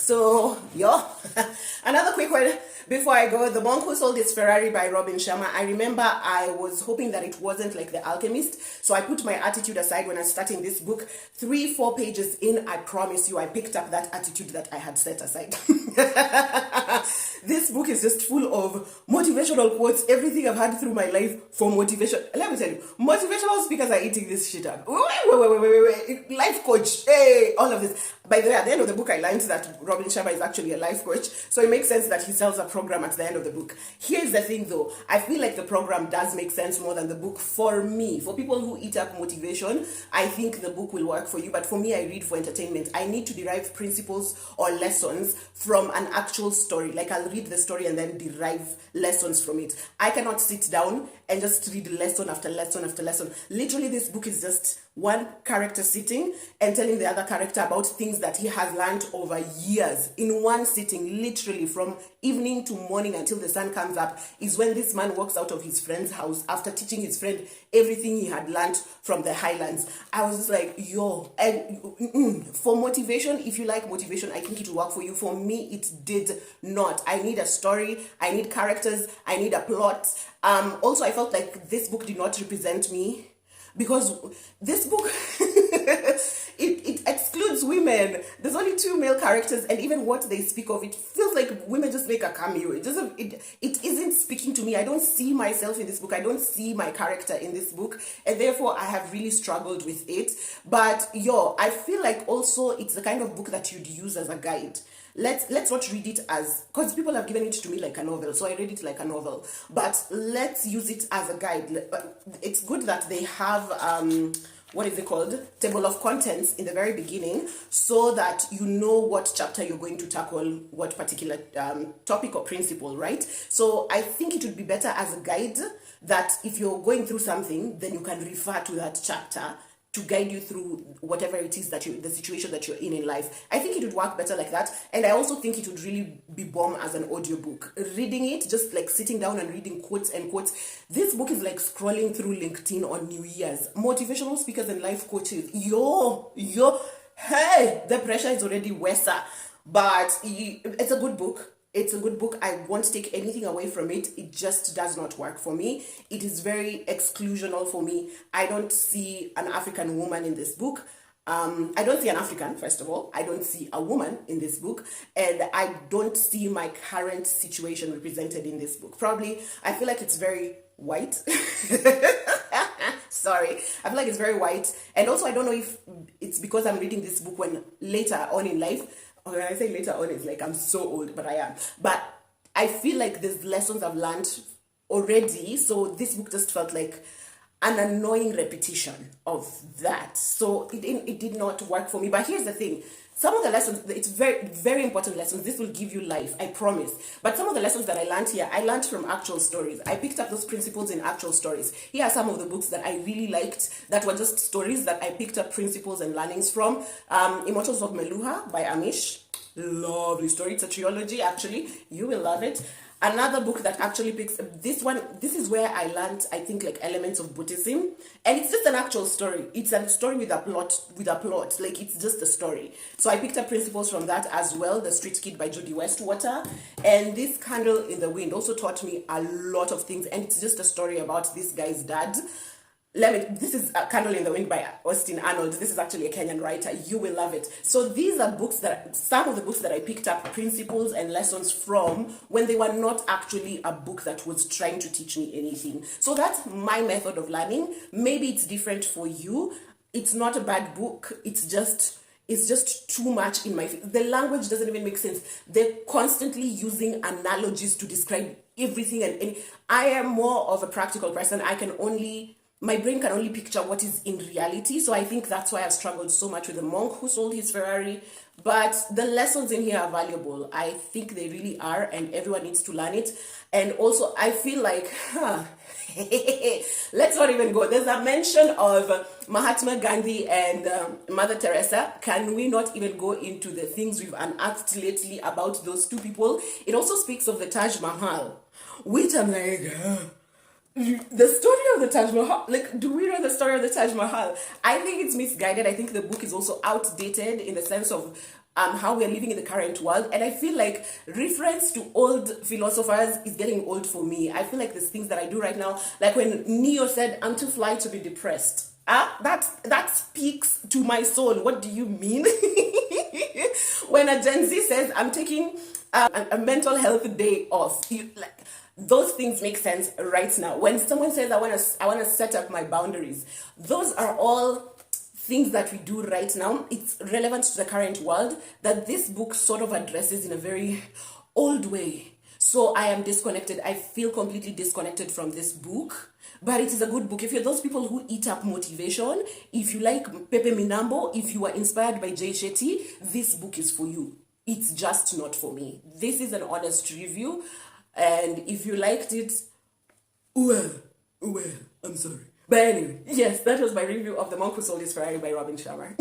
So, yo, another quick one before I go. The Monk Who Sold His Ferrari by Sharma. I remember I was hoping that it wasn't like The Alchemist. So I put my attitude aside when I was starting this book. 3-4 pages in, I promise you, I picked up that attitude that I had set aside. This book is just full of motivational quotes, everything I've had through my life for motivation. Let me tell you, motivational speakers are eating this shit up. Wait. Life coach, hey, all of this. By the way, at the end of the book, I learned that Sharma is actually a life coach. So it makes sense that he sells a program at the end of the book. Here's the thing though, I feel like the program does make sense more than the book for me. For people who eat up motivation, I think the book will work for you. But for me, I read for entertainment. I need to derive principles or lessons from an actual story. Like I'll read the story and then derive lessons from it. I cannot sit down and just read lesson after lesson after lesson. Literally, this book is just one character sitting and telling the other character about things that he has learned over years in one sitting. Literally from evening to morning until the sun comes up is when this man walks out of his friend's house after teaching his friend everything he had learned from the highlands. I was just like, yo, and for motivation, if you like motivation, I think it will work for you. For me, it did not. I need a story, I need characters, I need a plot. Also, I felt like this book did not represent me, because this book it excludes women. There's only 2 male characters, and even what they speak of, it feels like women just make a cameo. It isn't speaking to me. I don't see myself in this book. I don't see my character in this book, and therefore I have really struggled with it. But yo, I feel like also it's the kind of book that you'd use as a guide. Let's not read it as, because people have given it to me like a novel, so I read it like a novel, but let's use it as a guide. It's good that they have what is it called, table of contents in the very beginning, so that you know what chapter you're going to tackle, what particular topic or principle, right? So I think it would be better as a guide, that if you're going through something, then you can refer to that chapter to guide you through whatever it is that the situation that you're in life. I think it would work better like that. And I also think it would really be bomb as an audiobook. Reading it, just like sitting down and reading quotes and quotes. This book is like scrolling through LinkedIn on New Year's. Motivational speakers and life coaches. Yo, hey, the pressure is already worse. But it's a good book. It's a good book. I won't take anything away from it. It just does not work for me. It is very exclusional for me. I don't see an African woman in this book. I don't see an African, first of all. I don't see a woman in this book. And I don't see my current situation represented in this book. Probably, I feel like it's very white. Sorry. I feel like it's very white. And also, I don't know if it's because I'm reading this book when later on in life, when I say later on, it's like I'm so old, but I am. But I feel like there's lessons I've learned already. So this book just felt like an annoying repetition of that. So it did not work for me. But here's the thing. Some of the lessons, it's very, very important lessons. This will give you life, I promise. But some of the lessons that I learned here, I learned from actual stories. I picked up those principles in actual stories. Here are some of the books that I really liked that were just stories that I picked up principles and learnings from. Immortals of Meluha by Amish. Lovely story. It's a trilogy, actually. You will love it. Another book that actually picks this one, this is where I learned, I think, like elements of Buddhism, and it's just an actual story. It's a story with a plot, like it's just a story. So I picked up principles from that as well. The Street Kid by Judy Westwater, and this Candle in the Wind also taught me a lot of things, and it's just a story about this guy's dad. This is a Candle in the Wind by Austin Arnold. This is actually a Kenyan writer. You will love it. So these are some of the books that I picked up principles and lessons from when they were not actually a book that was trying to teach me anything. So that's my method of learning. Maybe it's different for you. It's not a bad book. It's just too much in my face. The language doesn't even make sense. They're constantly using analogies to describe everything. And I am more of a practical person. My brain can only picture what is in reality. So I think that's why I've struggled so much with The Monk Who Sold His Ferrari. But the lessons in here are valuable. I think they really are, and everyone needs to learn it. And also, I feel like, let's not even go. There's a mention of Mahatma Gandhi and Mother Teresa. Can we not even go into the things we've unearthed lately about those 2 people? It also speaks of the Taj Mahal, which I'm like, the story of the Taj Mahal, like, do we know the story of the Taj Mahal? I think it's misguided. I think the book is also outdated in the sense of how we're living in the current world. And I feel like reference to old philosophers is getting old for me. I feel like there's things that I do right now, like when Neo said, "I'm too fly to be depressed." That speaks to my soul. What do you mean? When a Gen Z says, "I'm taking a mental health day off," those things make sense right now. When someone says, I want to set up my boundaries," those are all things that we do right now. It's relevant to the current world that this book sort of addresses in a very old way. So I am disconnected. I feel completely disconnected from this book. But it is a good book. If you're those people who eat up motivation, if you like Pepe Minambo, if you are inspired by Jay Shetty, this book is for you. It's just not for me. This is an honest review. And if you liked it, well, I'm sorry. But anyway, yes, that was my review of The Monk Who Sold His Ferrari by Sharma.